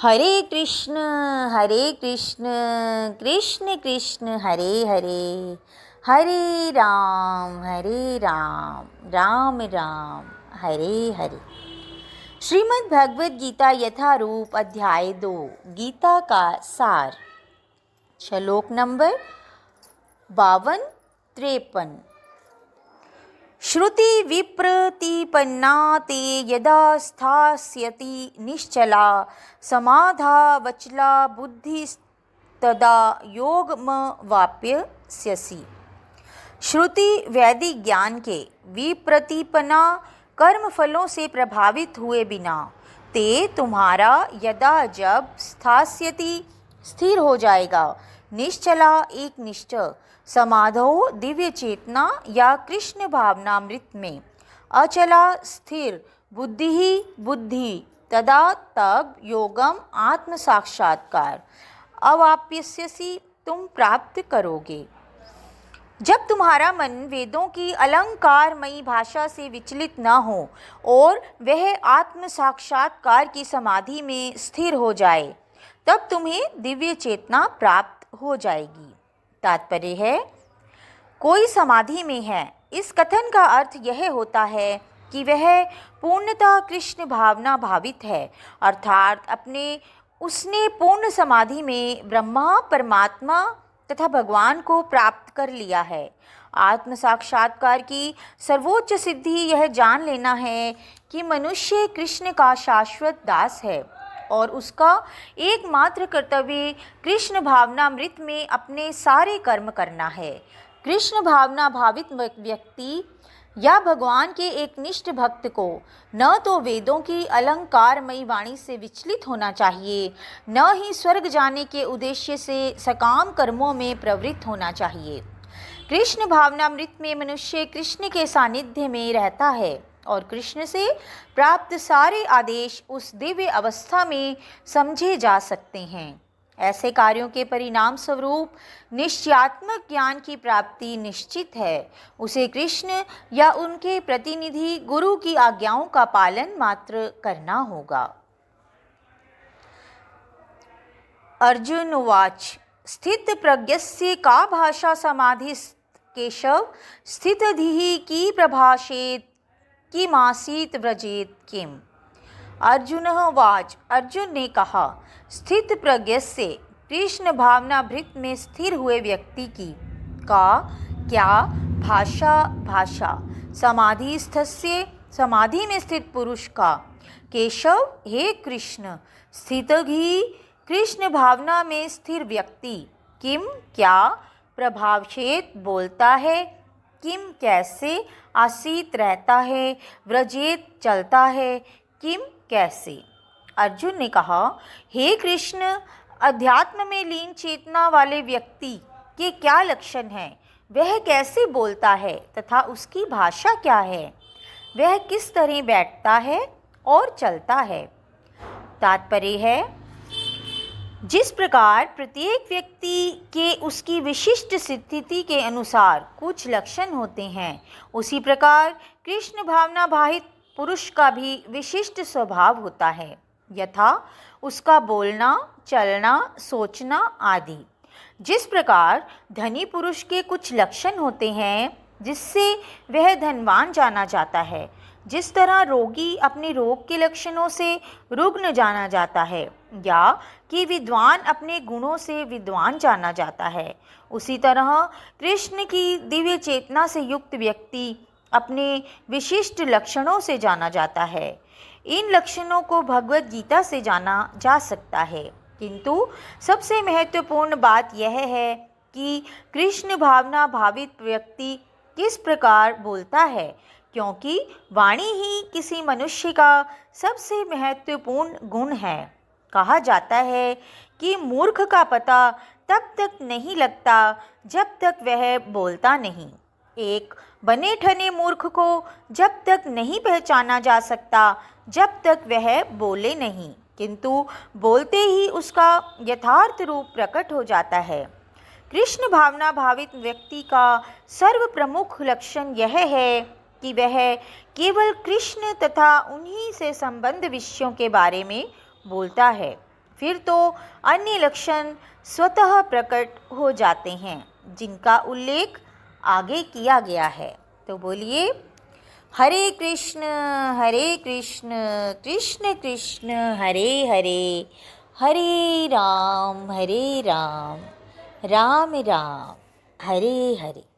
हरे कृष्ण कृष्ण कृष्ण हरे हरे, हरे राम राम राम हरे हरे। श्रीमद् भगवद गीता यथारूप अध्याय 2 गीता का सार, श्लोक नंबर 52-53। श्रुति विप्रतिपन्ना ते यदा स्थास्यति निश्चला समाधा वचला बुद्धिस्तदा योगमवाप्स्यसि। श्रुति वैदिक ज्ञान के विप्रतिपन्ना कर्म फलों से प्रभावित हुए बिना ते तुम्हारा यदा जब स्थास्यति स्थिर हो जाएगा, निश्चला एक निष्ठ, समाधो दिव्य चेतना या कृष्ण भावनामृत में, अचला स्थिर बुद्धि ही बुद्धि, तदा तब योगम आत्म साक्षात्कार अवाप्स्यसि तुम प्राप्त करोगे। जब तुम्हारा मन वेदों की अलंकारमयी भाषा से विचलित न हो और वह आत्म साक्षात्कार की समाधि में स्थिर हो जाए, तब तुम्हें दिव्य चेतना प्राप्त हो जाएगी। तात्पर्य है, कोई समाधि में है, इस कथन का अर्थ यह होता है कि वह पूर्णतः कृष्ण भावना भावित है, अर्थात उसने पूर्ण समाधि में ब्रह्मा, परमात्मा तथा भगवान को प्राप्त कर लिया है। आत्म साक्षात्कार की सर्वोच्च सिद्धि यह जान लेना है कि मनुष्य कृष्ण का शाश्वत दास है और उसका एकमात्र कर्तव्य कृष्ण भावनामृत में अपने सारे कर्म करना है। कृष्ण भावना भावित व्यक्ति या भगवान के एक निष्ठ भक्त को न तो वेदों की अलंकारमयी वाणी से विचलित होना चाहिए, न ही स्वर्ग जाने के उद्देश्य से सकाम कर्मों में प्रवृत्त होना चाहिए। कृष्ण भावनामृत में मनुष्य कृष्ण के सानिध्य में रहता है और कृष्ण से प्राप्त सारे आदेश उस दिव्य अवस्था में समझे जा सकते हैं। ऐसे कार्यों के परिणाम स्वरूप निश्चयात्मक ज्ञान की प्राप्ति निश्चित है। उसे कृष्ण या उनके प्रतिनिधि गुरु की आज्ञाओं का पालन मात्र करना होगा। अर्जुन उवाच स्थित प्रज्ञस्य का भाषा समाधिस् केशव स्थितधिः की प्रभाषेत किमासीत व्रजेत किम। अर्जुन उवाच, अर्जुन ने कहा, स्थित प्रज्ञ से कृष्ण भावनाभृत में स्थिर हुए व्यक्ति की का क्या भाषा समाधिस्थस्य समाधि में स्थित पुरुष का। केशव, हे कृष्ण, स्थितघी कृष्ण भावना में स्थिर व्यक्ति किम क्या प्रभाषेत बोलता है, किम कैसे आसीत रहता है, व्रजेत चलता है, किम कैसे। अर्जुन ने कहा, हे कृष्ण, अध्यात्म में लीन चेतना वाले व्यक्ति के क्या लक्षण हैं, वह कैसे बोलता है तथा उसकी भाषा क्या है, वह किस तरह बैठता है और चलता है। तात्पर्य है, जिस प्रकार प्रत्येक व्यक्ति के उसकी विशिष्ट स्थिति के अनुसार कुछ लक्षण होते हैं, उसी प्रकार कृष्ण भावना भावित पुरुष का भी विशिष्ट स्वभाव होता है, यथा उसका बोलना, चलना, सोचना आदि। जिस प्रकार धनी पुरुष के कुछ लक्षण होते हैं जिससे वह धनवान जाना जाता है, जिस तरह रोगी अपने रोग के लक्षणों से रुग्ण जाना जाता है या कि विद्वान अपने गुणों से विद्वान जाना जाता है, उसी तरह कृष्ण की दिव्य चेतना से युक्त व्यक्ति अपने विशिष्ट लक्षणों से जाना जाता है। इन लक्षणों को भगवद गीता से जाना जा सकता है, किंतु सबसे महत्वपूर्ण बात यह है कि कृष्ण भावना भावित व्यक्ति किस प्रकार बोलता है, क्योंकि वाणी ही किसी मनुष्य का सबसे महत्वपूर्ण गुण है। कहा जाता है कि मूर्ख का पता तब तक नहीं लगता जब तक वह बोलता नहीं। एक बने ठने मूर्ख को जब तक नहीं पहचाना जा सकता जब तक वह बोले नहीं, किंतु बोलते ही उसका यथार्थ रूप प्रकट हो जाता है। कृष्ण भावना भावित व्यक्ति का सर्व प्रमुख लक्षण यह है कि वह केवल कृष्ण तथा उन्हीं से संबंध विषयों के बारे में बोलता है। फिर तो अन्य लक्षण स्वतः प्रकट हो जाते हैं जिनका उल्लेख आगे किया गया है। तो बोलिए, हरे कृष्ण कृष्ण कृष्ण हरे हरे, हरे राम राम राम हरे हरे।